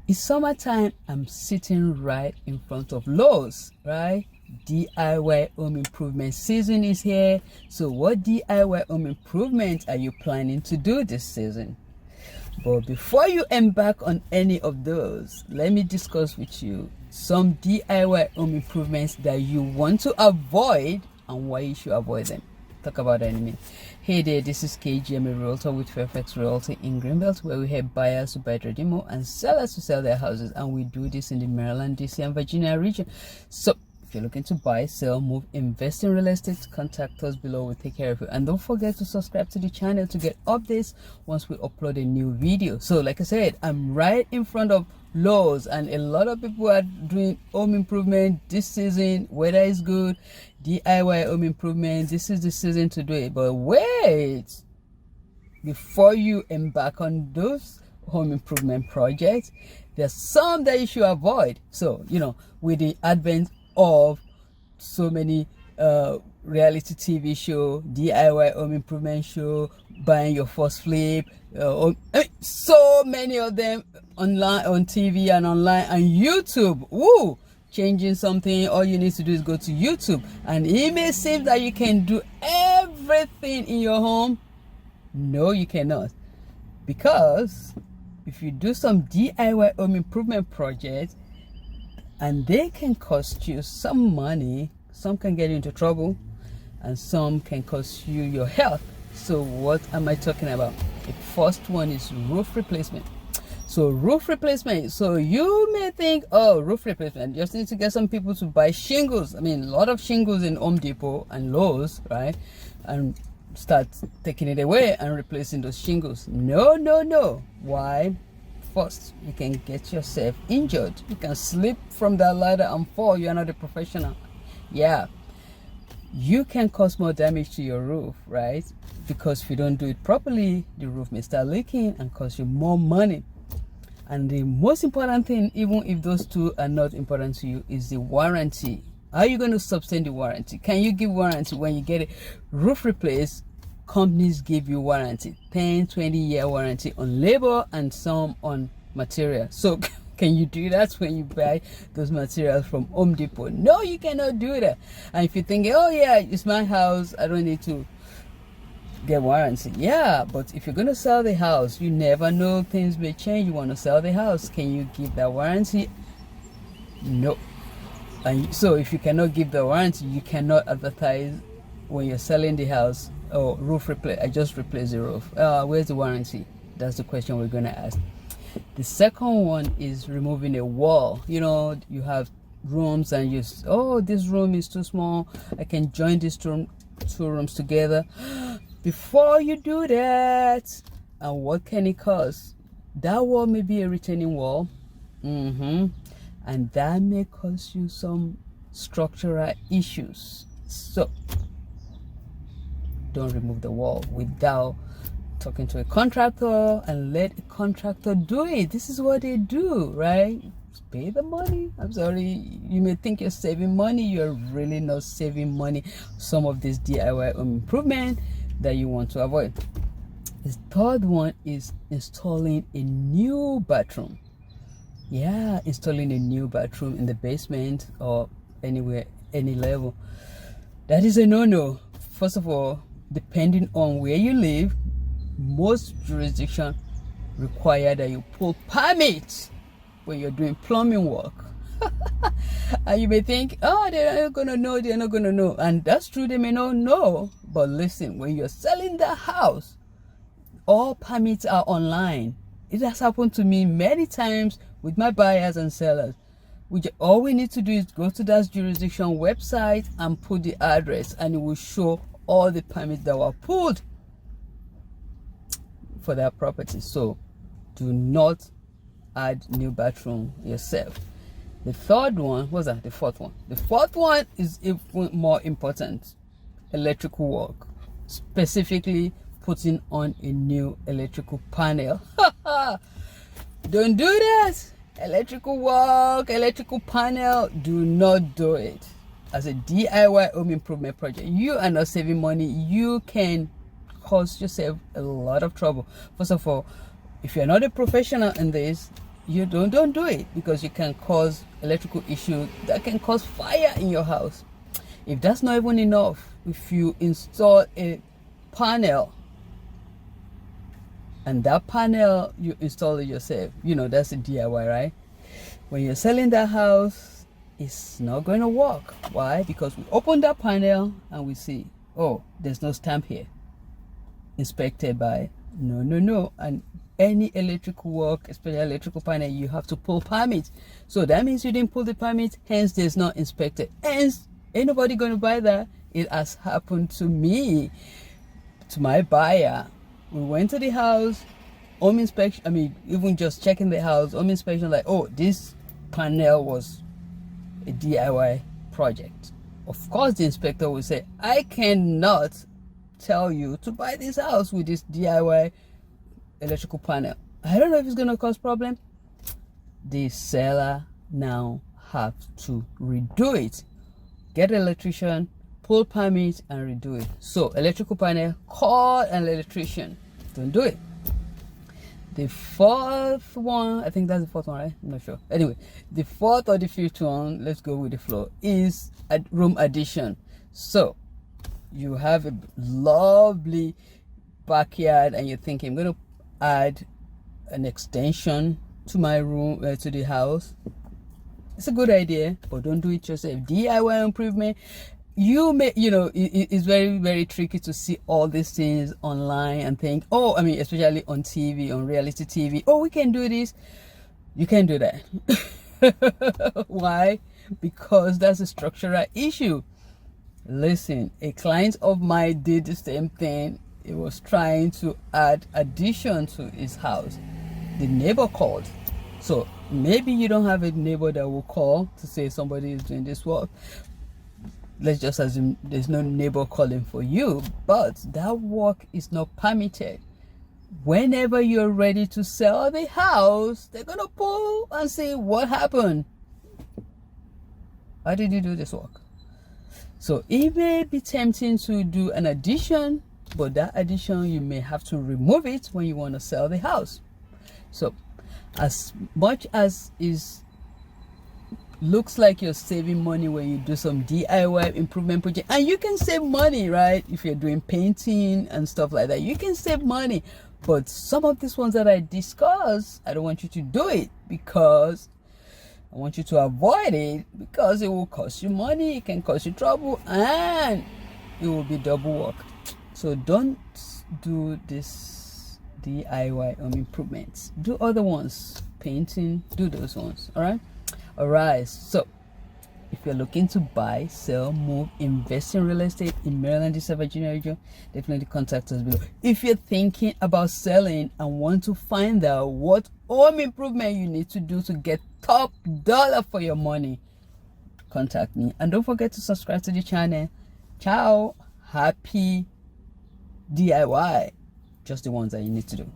It's summertime. I'm sitting right in front of Lowe's, right? DIY home improvement season is here. So what DIY home improvement are you planning to do this season? But before you embark on any of those, let me discuss with you some DIY home improvements that you want to avoid and why you should avoid them. Talk about that in a minute. Hey there, this is KGM, a realtor with Fairfax Realty in Greenbelt, where we help buyers to buy Redimo and sellers to sell their houses, and we do this in the Maryland, DC, and Virginia region. So if you're looking to buy, sell, move, invest in real estate, contact us below. We'll take care of you. And don't forget to subscribe to the channel to get updates once we upload a new video. So like I said, I'm right in front of Lowe's, and a lot of people are doing home improvement this season. Weather is good, DIY home improvement, this is the season to do it. But wait, before you embark on those home improvement projects, there's some that you should avoid. So with the advent of so many reality TV show, DIY home improvement show, buying your first flip, so many of them online, on TV and online and YouTube. Woo! Changing something, all you need to do is go to YouTube, and it may seem that you can do everything in your home. No, you cannot, because if you do some DIY home improvement projects, and they can cost you some money, some can get you into trouble, and some can cost you your health. So what am I talking about? The first one is roof replacement. So roof replacement. So you may think, oh, roof replacement, just need to get some people to buy shingles. I mean, a lot of shingles in Home Depot and Lowe's, right? And start taking it away and replacing those shingles. No. Why? First, you can get yourself injured. You can slip from that ladder and fall. You're not a professional. Yeah. You can cause more damage to your roof, right? Because if you don't do it properly, the roof may start leaking and cost you more money. And the most important thing, even if those two are not important to you, is the warranty. How are you going to sustain the warranty? Can you give warranty when you get a roof replaced? Companies give you warranty, 10-20-year warranty on labor and some on material. So can you do that when you buy those materials from Home Depot? No, you cannot do that. And if you think, oh yeah, it's my house, I don't need to get warranty. Yeah, but if you're going to sell the house, you never know, things may change. You want to sell the house, can you give that warranty? No. And so if you cannot give the warranty, you cannot advertise when you're selling the house. Oh, roof replace, I just replaced the roof. Where's the warranty? That's the question we're going to ask. The second one is removing a wall. You have rooms and this room is too small, I can join these two rooms together. Before you do that, and what can it cost? That wall may be a retaining wall, and that may cause you some structural issues. So don't remove the wall without talking to a contractor, and let a contractor do it. This is what they do, right? Pay the money. I'm sorry, you may think you're saving money. You're really not saving money. Some of this DIY home improvement that you want to avoid. The third one is installing a new bathroom. Yeah, installing a new bathroom in the basement or anywhere, any level. That is a no-no. First of all, depending on where you live, most jurisdictions require that you pull permits when you're doing plumbing work. And you may think, oh, they're not gonna know, and that's true, they may not know. But listen, when you're selling the house, all permits are online. It has happened to me many times with my buyers and sellers. All we need to do is go to that jurisdiction website and put the address, and it will show all the permits that were pulled for that property. So do not add new bathroom yourself. The third one, what's that? The fourth one. The fourth one is even more important. Electrical work, specifically putting on a new electrical panel. Don't do that. Electrical work, electrical panel, do not do it. As a DIY home improvement project, you are not saving money. You can cause yourself a lot of trouble. First of all, if you're not a professional in this, you don't do it, because you can cause electrical issue that can cause fire in your house. If that's not even enough, if you install a panel, and that panel you install it yourself, that's a DIY, right? When you're selling that house, it's not going to work. Why? Because we open that panel and we see, oh, there's no stamp here, inspected by no. And any electrical work, especially electrical panel, you have to pull permit. So that means you didn't pull the permit, hence there's not inspected, hence ain't nobody going to buy that. It has happened to me, to my buyer. We went to the house, home inspection, even just checking the house, home inspection, like, oh, this panel was a DIY project. Of course the inspector will say, I cannot tell you to buy this house with this DIY electrical panel. I don't know if it's going to cause problem. The seller now have to redo it, get an electrician, pull permit, and redo it. So electrical panel, call an electrician. Don't do it. The fourth one, I think that's the fourth one, right? I'm not sure. Anyway, the fourth or the fifth one, let's go with the floor, is a room addition. So you have a lovely backyard and you're thinking, I'm going to add an extension to my room, to the house. It's a good idea, but don't do it yourself. DIY improvement, you may, it's very, very tricky to see all these things online and think, oh, especially on TV, on reality TV, oh, we can do this. You can't do that. Why? Because that's a structural issue. Listen, a client of mine did the same thing. He was trying to add addition to his house. The neighbor called. So maybe you don't have a neighbor that will call to say somebody is doing this work. Let's just assume there's no neighbor calling for you, but that work is not permitted. Whenever you're ready to sell the house, they're gonna pull and say, what happened? How did you do this work? So it may be tempting to do an addition, but that addition, you may have to remove it when you want to sell the house. So as much as looks like you're saving money when you do some DIY improvement project, and you can save money, right? If you're doing painting and stuff like that, you can save money. But some of these ones that I discuss, I don't want you to do it, because I want you to avoid it, because it will cost you money, it can cause you trouble, and it will be double work. So don't do this DIY improvements. Do other ones, painting, do those ones. All right, so if you're looking to buy, sell, move, invest in real estate in Maryland, DC, Virginia region, definitely contact us below. If you're thinking about selling and want to find out what home improvement you need to do to get top dollar for your money, contact me. And don't forget to subscribe to the channel. Ciao. Happy DIY. Just the ones that you need to do.